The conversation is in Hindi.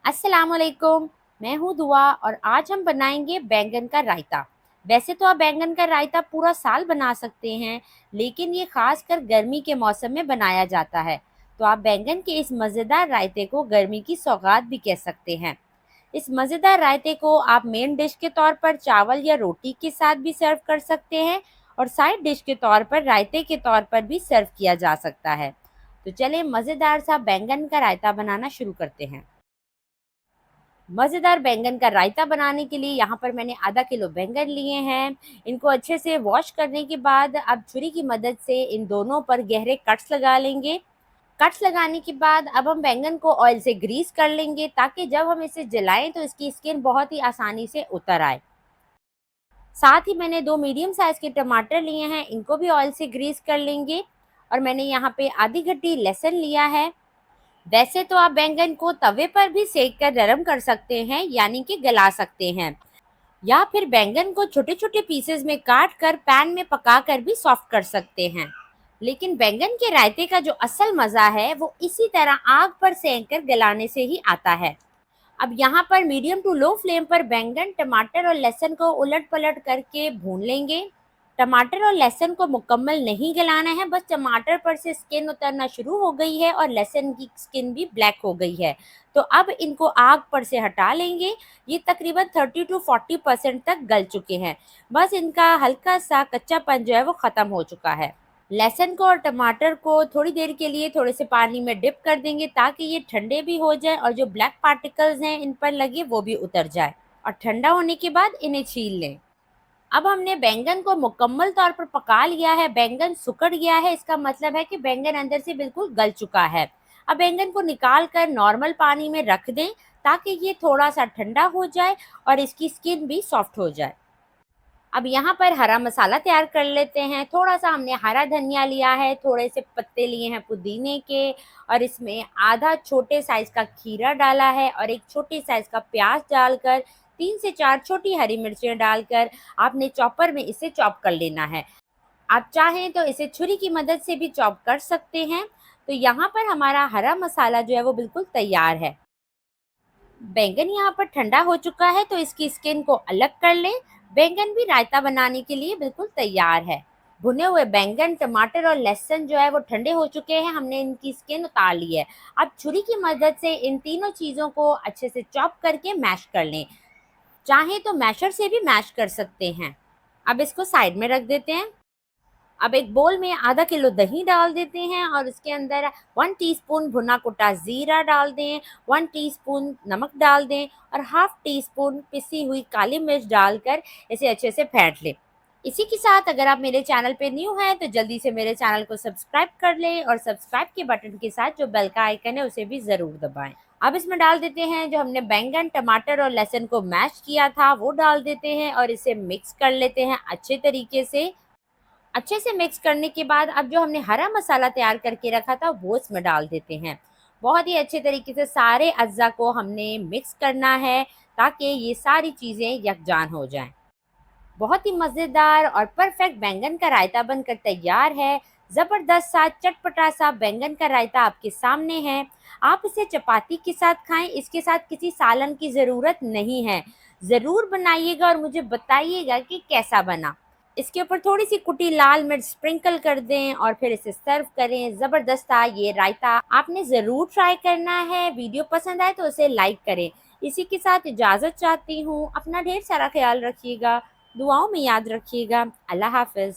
अस्सलामुअलैकुम। मैं हूँ दुआ और आज हम बनाएंगे बैंगन का रायता। वैसे तो आप बैंगन का रायता पूरा साल बना सकते हैं, लेकिन ये खासकर गर्मी के मौसम में बनाया जाता है। तो आप बैंगन के इस मज़ेदार रायते को गर्मी की सौगात भी कह सकते हैं। इस मज़ेदार रायते को आप मेन डिश के तौर पर चावल या रोटी के साथ भी सर्व कर सकते हैं और साइड डिश के तौर पर रायते के तौर पर भी सर्व किया जा सकता है। तो चलिए मज़ेदार सा बैंगन का रायता बनाना शुरू करते हैं। मज़ेदार बैंगन का रायता बनाने के लिए यहाँ पर मैंने आधा किलो बैंगन लिए हैं। इनको अच्छे से वॉश करने के बाद अब छुरी की मदद से इन दोनों पर गहरे कट्स लगा लेंगे। कट्स लगाने के बाद अब हम बैंगन को ऑयल से ग्रीस कर लेंगे ताकि जब हम इसे जलाएं तो इसकी स्किन बहुत ही आसानी से उतर आए। साथ ही मैंने 2 मीडियम साइज़ के टमाटर लिए हैं, इनको भी ऑयल से ग्रीस कर लेंगे। और मैंने यहाँ पे आधी गड्डी लहसुन लिया है। वैसे तो आप बैंगन को तवे पर भी सेक कर नरम कर सकते हैं, यानी कि गला सकते हैं, या फिर बैंगन को छोटे छोटे पीसेस में काट कर पैन में पका कर भी सॉफ्ट कर सकते हैं। लेकिन बैंगन के रायते का जो असल मज़ा है वो इसी तरह आग पर सेक कर गलाने से ही आता है। अब यहाँ पर मीडियम टू लो फ्लेम पर बैंगन, टमाटर और लहसुन को उलट पलट करके भून लेंगे। टमाटर और लहसुन को मुकम्मल नहीं गलाना है, बस टमाटर पर से स्किन उतरना शुरू हो गई है और लहसुन की स्किन भी ब्लैक हो गई है। तो अब इनको आग पर से हटा लेंगे। ये तकरीबन 30 टू 40% तक गल चुके हैं। बस इनका हल्का सा कच्चापन जो है वो ख़त्म हो चुका है। लहसुन को और टमाटर को थोड़ी देर के लिए थोड़े से पानी में डिप कर देंगे ताकि ये ठंडे भी हो जाए और जो ब्लैक पार्टिकल्स हैं इन पर लगे वो भी उतर जाए। और ठंडा होने के बाद इन्हें छील लें। अब हमने बैंगन को मुकम्मल तौर पर पका लिया है। बैंगन सिकुड़ गया है, इसका मतलब है कि बैंगन अंदर से बिल्कुल गल चुका है। अब बैंगन को निकाल कर नॉर्मल पानी में रख दें ताकि ये थोड़ा सा ठंडा हो जाए और इसकी स्किन भी सॉफ्ट हो जाए। अब यहाँ पर हरा मसाला तैयार कर लेते हैं। थोड़ा सा हमने हरा धनिया लिया है, थोड़े से पत्ते लिए हैं पुदीने के, और इसमें आधा छोटे साइज़ का खीरा डाला है और एक छोटी साइज़ का प्याज डालकर 3 से 4 छोटी हरी मिर्चें डालकर आपने चॉपर में इसे चॉप कर लेना है। आप चाहें तो इसे छुरी की मदद से भी चॉप कर सकते हैं। तो यहाँ पर हमारा हरा मसाला जो है वो बिल्कुल तैयार है। बैंगन यहाँ पर ठंडा हो चुका है तो इसकी स्किन को अलग कर लें। बैंगन भी रायता बनाने के लिए बिल्कुल तैयार है। भुने हुए बैंगन, टमाटर और लहसुन जो है वो ठंडे हो चुके हैं, हमने इनकी स्किन उतार ली है। अब छुरी की मदद से इन तीनों चीज़ों को अच्छे से चॉप करके मैश कर लें। चाहें तो मैशर से भी मैश कर सकते हैं। अब इसको साइड में रख देते हैं। अब एक बोल में आधा किलो दही डाल देते हैं और उसके अंदर 1 टीस्पून भुना कुटा ज़ीरा डाल दें, 1 टीस्पून नमक डाल दें और हाफ़ टी स्पून पिसी हुई काली मिर्च डालकर इसे अच्छे से फेंट लें। इसी के साथ अगर आप मेरे चैनल पे न्यू हैं तो जल्दी से मेरे चैनल को सब्सक्राइब कर लें और सब्सक्राइब के बटन के साथ जो बेल का आइकन है उसे भी ज़रूर दबाएँ। अब इसमें डाल देते हैं जो हमने बैंगन, टमाटर और लहसुन को मैश किया था वो डाल देते हैं और इसे मिक्स कर लेते हैं अच्छे तरीके से। अच्छे से मिक्स करने के बाद अब जो हमने हरा मसाला तैयार करके रखा था वो इसमें डाल देते हैं। बहुत ही अच्छे तरीके से सारे अज्जा को हमने मिक्स करना है ताकि ये सारी चीज़ें यकजान हो जाएं। बहुत ही मज़ेदार और परफेक्ट बैंगन का रायता बनकर तैयार है। ज़बरदस्त सा चटपटा सा बैंगन का रायता आपके सामने है। आप इसे चपाती के साथ खाएं, इसके साथ किसी सालन की ज़रूरत नहीं है। ज़रूर बनाइएगा और मुझे बताइएगा कि कैसा बना। इसके ऊपर थोड़ी सी कुटी लाल मिर्च स्प्रिंकल कर दें और फिर इसे सर्व करें। ज़बरदस्त था ये रायता, आपने ज़रूर ट्राई करना है। वीडियो पसंद आए तो उसे लाइक करें। इसी के साथ इजाज़त चाहती हूँ। अपना ढेर सारा ख्याल रखिएगा, दुआओं में याद रखिएगा। अल्लाह हाफ़िज़।